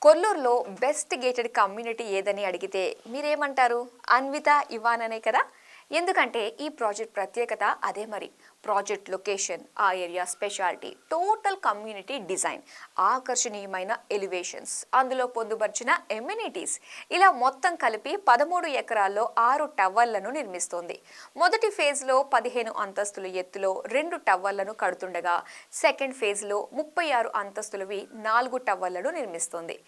కొల్లూరులో best gated community ఏదని అడిగితే మీరేమంటారు? అన్విత ఇవాన్ అనే కదా. ఎందుకంటే ఈ ప్రాజెక్ట్ ప్రత్యేకత అదే. మరి ప్రాజెక్ట్ లొకేషన్, ఆ area speciality, total community design, ఆకర్షణీయమైన ఎలివేషన్స్, అందులో పొందుపరిచిన ఎమ్యూనిటీస్, ఇలా మొత్తం కలిపి 13 ఎకరాల్లో 6 టవర్లను నిర్మిస్తోంది. మొదటి ఫేజ్లో 15 అంతస్తుల ఎత్తులో 2 టవర్లను కడుతుండగా సెకండ్ ఫేజ్లో 36 అంతస్తులవి 4 టవర్లను నిర్మిస్తోంది.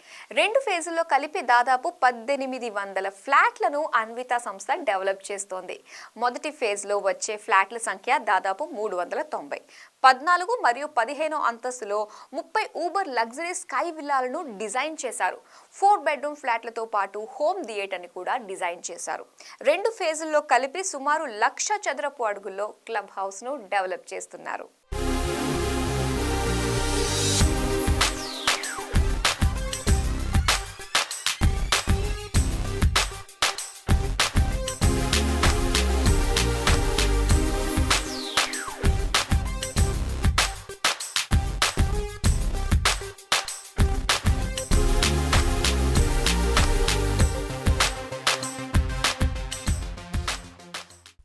2 ఫేజుల్లో కలిపి దాదాపు 1800 ఫ్లాట్లను అన్విత సంస్థ డెవలప్ చేస్తోంది. మొదటి ఫేజ్లో వచ్చే ఫ్లాట్ల సంఖ్య దాదాపు 390. 14 మరియు 15 అంతస్తులో 30 ఊబర్ లగ్జరీ స్కై విల్లాలను డిజైన్ చేశారు. 4 బెడ్రూమ్ ఫ్లాట్లతో పాటు హోమ్ థియేటర్ని కూడా డిజైన్ చేశారు. 2 ఫేజుల్లో కలిపి సుమారు 1,00,000 చదరపు అడుగుల్లో క్లబ్ హౌస్ను డెవలప్ చేస్తున్నారు.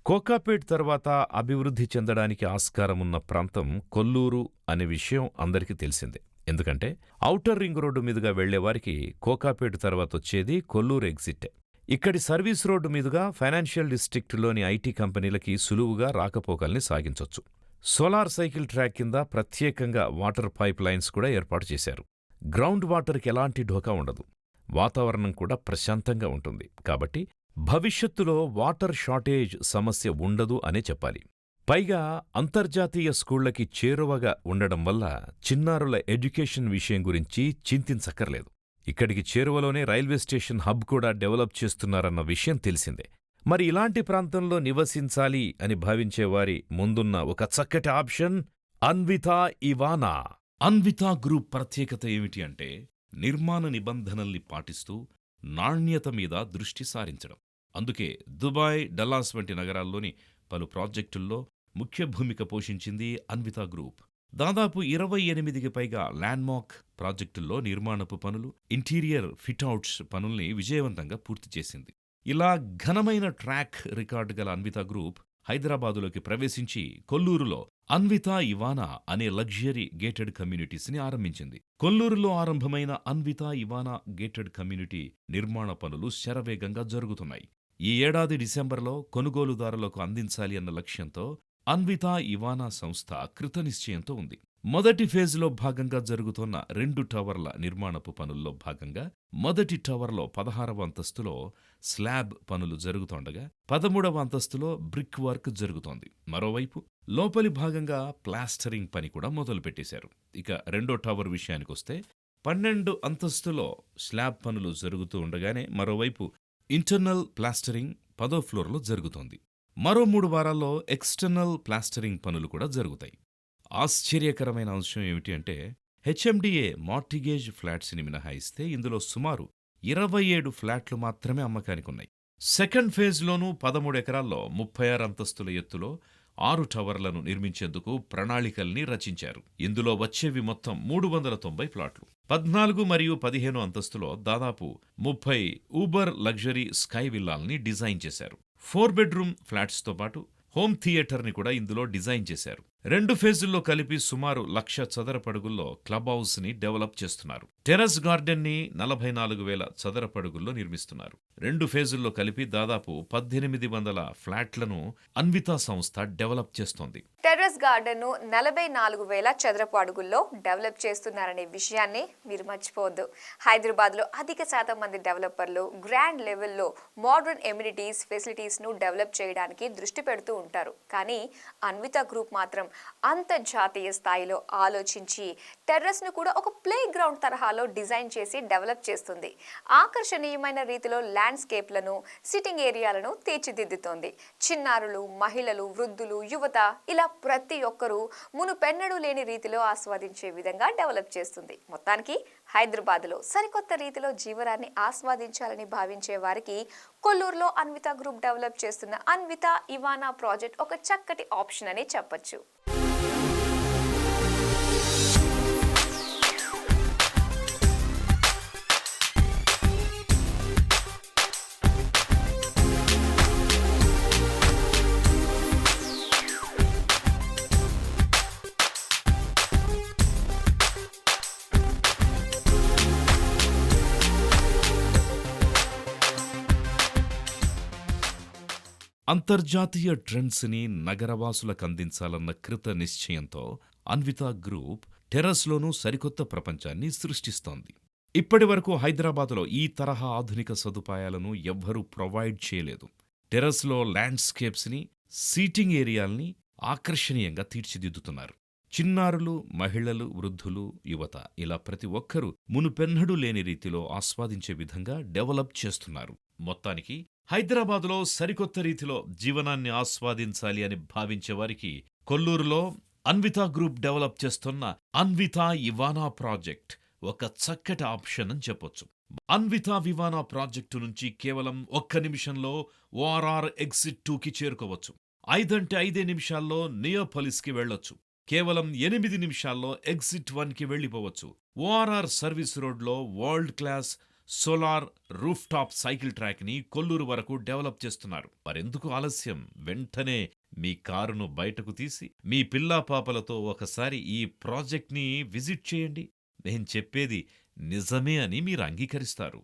కోకాపేట్ తర్వాత అభివృద్ధి చెందడానికి ఆస్కారమున్న ప్రాంతం కొల్లూరు అనే విషయం అందరికీ తెలిసిందే. ఎందుకంటే ఔటర్ రింగ్ రోడ్డు మీదుగా వెళ్లేవారికి కోకాపేట్ తర్వాత వచ్చేది కొల్లూరు ఎగ్జిట్. ఇక్కడి సర్వీస్ రోడ్డు మీదుగా ఫైనాన్షియల్ డిస్ట్రిక్టులోని ఐటీ కంపెనీలకి సులువుగా రాకపోకల్ని సాగించొచ్చు. సోలార్ సైకిల్ ట్రాక్ కింద ప్రత్యేకంగా వాటర్ పైప్ లైన్స్ కూడా ఏర్పాటు చేశారు. గ్రౌండ్ వాటర్కి ఎలాంటి ఢోకా ఉండదు. వాతావరణం కూడా ప్రశాంతంగా ఉంటుంది. కాబట్టి భవిష్యత్తులో వాటర్ షార్టేజ్ సమస్య ఉండదు అనే చెప్పాలి. పైగా అంతర్జాతీయ స్కూళ్లకి చేరువగా ఉండడం వల్ల చిన్నారుల ఎడ్యుకేషన్ విషయం గురించి చింతించక్కర్లేదు. ఇక్కడికి చేరువలోనే రైల్వే స్టేషన్ హబ్ కూడా డెవలప్ చేస్తున్నారన్న విషయం తెలిసిందే. మరి ఇలాంటి ప్రాంతంలో నివసించాలి అని భావించేవారి ముందున్న ఒక చక్కటి ఆప్షన్ అన్విత ఇవానా. అన్విత గ్రూప్ ప్రత్యేకత ఏమిటి అంటే నిర్మాణ నిబంధనల్ని పాటిస్తూ నాణ్యత మీద దృష్టి సారించడం. అందుకే దుబాయ్, డల్లాస్ వంటి నగరాల్లోని పలు ప్రాజెక్టుల్లో ముఖ్య భూమిక పోషించింది అన్విత గ్రూప్. దాదాపు 28కి పైగా ల్యాండ్మార్క్ ప్రాజెక్టుల్లో నిర్మాణపు పనులు, ఇంటీరియర్ ఫిట్అవుట్స్ పనుల్ని విజయవంతంగా పూర్తి చేసింది. ఇలా ఘనమైన ట్రాక్ రికార్డు గల అన్విత గ్రూప్ హైదరాబాదులోకి ప్రవేశించి కొల్లూరులో అన్విత ఇవానా అనే లగ్జరీ గేటెడ్ కమ్యూనిటీస్ని ఆరంభించింది. కొల్లూరులో ఆరంభమైన అన్విత ఇవానా గేటెడ్ కమ్యూనిటీ నిర్మాణ పనులు శరవేగంగా జరుగుతున్నాయి. ఈ ఏడాది డిసెంబర్లో కొనుగోలుదారులకు అందించాలి అన్న లక్ష్యంతో అన్విత ఇవానా సంస్థ కృతనిశ్చయంతో ఉంది. మొదటి ఫేజ్లో భాగంగా జరుగుతున్న 2 టవర్ల నిర్మాణపు పనుల్లో భాగంగా మొదటి టవర్లో 16వ అంతస్తులో స్లాబ్ పనులు జరుగుతుండగా 13వ అంతస్తులో బ్రిక్ వర్క్ జరుగుతోంది. మరోవైపు లోపలి భాగంగా ప్లాస్టరింగ్ పని కూడా మొదలుపెట్టేశారు. ఇక 2వ టవర్ విషయానికొస్తే 12 అంతస్తులో స్లాబ్ పనులు జరుగుతూ ఉండగానే మరోవైపు ఇంటర్నల్ ప్లాస్టరింగ్ 10వ ఫ్లోర్లో జరుగుతోంది. మరో 3 వారాల్లో ఎక్స్టర్నల్ ప్లాస్టరింగ్ పనులు కూడా జరుగుతాయి. ఆశ్చర్యకరమైన అంశం ఏమిటి అంటే హెచ్ఎండిఏ మార్టిగేజ్ ఫ్లాట్స్ని మినహాయిస్తే ఇందులో సుమారు 27 ఫ్లాట్లు మాత్రమే అమ్మకానికున్నాయి. సెకండ్ ఫేజ్లోనూ 13 ఎకరాల్లో 36 అంతస్తుల ఎత్తులో 6 టవర్లను నిర్మించేందుకు ప్రణాళికల్ని రచించారు. ఇందులో వచ్చేవి మొత్తం 390 ప్లాట్లు. 14 మరియు 15 అంతస్తులో దాదాపు 30 ఊబర్ లగ్జరీ స్కై విల్లాల్ని డిజైన్ చేశారు. 4 బెడ్రూమ్ ఫ్లాట్స్తో పాటు హోమ్ థియేటర్ని కూడా ఇందులో డిజైన్ చేశారు. 2 ఫేజుల్లో కలిపి సుమారు 1,00,000 చదరపడుగుల్లో క్లబ్ హౌస్ ని డెవలప్ చేస్తున్నారు. టెర్రస్ గార్డెన్ ని 44,000 చదరపడుగుల్లో నిర్మిస్తున్నారు. 2 ఫేజుల్లో కలిపి దాదాపు 1800 ఫ్లాట్లను అన్విత సంస్థ డెవలప్ చేస్తోంది. టెర్రస్ గార్డెన్ ను 44,000 చదరపు అడుగుల్లో డెవలప్ చేస్తున్నారనే విషయాన్ని మీరు మర్చిపోవద్దు. హైదరాబాద్ లో అధిక శాతం మంది డెవలపర్లు గ్రాండ్ లెవెల్లో మోడర్న్ ఎమ్యూనిటీస్, ఫెసిలిటీస్ ను డెవలప్ చేయడానికి దృష్టి పెడుతూ ఉంటారు. కానీ అన్విత గ్రూప్ మాత్రం అంతర్జాతీయ స్థాయిలో ఆలోచించి టెర్రస్ ను కూడా ఒక ప్లే గ్రౌండ్ తరహాలో డిజైన్ చేసి డెవలప్ చేస్తుంది. ఆకర్షణీయమైన రీతిలో ల్యాండ్స్కేప్లను, సిట్టింగ్ ఏరియాలను తీర్చిదిద్దుతోంది. చిన్నారులు, మహిళలు, వృద్ధులు, యువత ఇలా ప్రతి ఒక్కరూ మునుపెన్నడూ లేని రీతిలో ఆస్వాదించే విధంగా డెవలప్ చేస్తుంది. మొత్తానికి హైదరాబాద్లో సరికొత్త రీతిలో జీవనాన్ని ఆస్వాదించాలని భావించే వారికి కొల్లూరులో అన్విత గ్రూప్ డెవలప్ చేస్తున్న అన్విత ఇవానా ప్రాజెక్ట్ ఒక చక్కటి ఆప్షన్ అని చెప్పొచ్చు. అంతర్జాతీయ ట్రెండ్స్ని నగరవాసులకు అందించాలన్న కృత నిశ్చయంతో అన్విత గ్రూప్ టెర్రస్లోనూ సరికొత్త ప్రపంచాన్ని సృష్టిస్తోంది. ఇప్పటివరకు హైదరాబాదులో ఈ తరహా ఆధునిక సదుపాయాలను ఎవ్వరూ ప్రొవైడ్ చేయలేదు. టెర్రస్లో ల్యాండ్స్కేప్స్ని, సీటింగ్ ఏరియాల్ని ఆకర్షణీయంగా తీర్చిదిద్దుతున్నారు. చిన్నారులు, మహిళలు, వృద్ధులు, యువత ఇలా ప్రతి ఒక్కరూ మునుపెన్నడూ లేని రీతిలో ఆస్వాదించే విధంగా డెవలప్ చేస్తున్నారు. మొత్తానికి హైదరాబాదులో సరికొత్త రీతిలో జీవనాన్ని ఆస్వాదించాలి అని భావించే వారికి కొల్లూరులో అన్వితా గ్రూప్ డెవలప్ చేస్తున్న అన్వితా ఇవానా ప్రాజెక్ట్ ఒక చక్కటి ఆప్షన్ అని చెప్పొచ్చు. అన్వితా వివానా ప్రాజెక్టు నుంచి కేవలం 1 నిమిషంలో ఓఆర్ఆర్ ఎగ్జిట్ 2కి చేరుకోవచ్చు. 5 నిమిషాల్లో నియోపోలిస్కి వెళ్ళొచ్చు. కేవలం 8 నిమిషాల్లో ఎగ్జిట్ 1కి వెళ్ళిపోవచ్చు. ఓఆర్ఆర్ సర్వీస్ రోడ్లో world class solar roof top cycle ట్రాక్ని కొల్లూరు వరకు డెవలప్ చేస్తున్నారు. మరెందుకు ఆలస్యం? వెంటనే మీ కారును బయటకు తీసి మీ పిల్లా పాపలతో ఒకసారి ఈ ప్రాజెక్ట్ని విజిట్ చేయండి. నేను చెప్పేది నిజమే అని మీరు అంగీకరిస్తారు.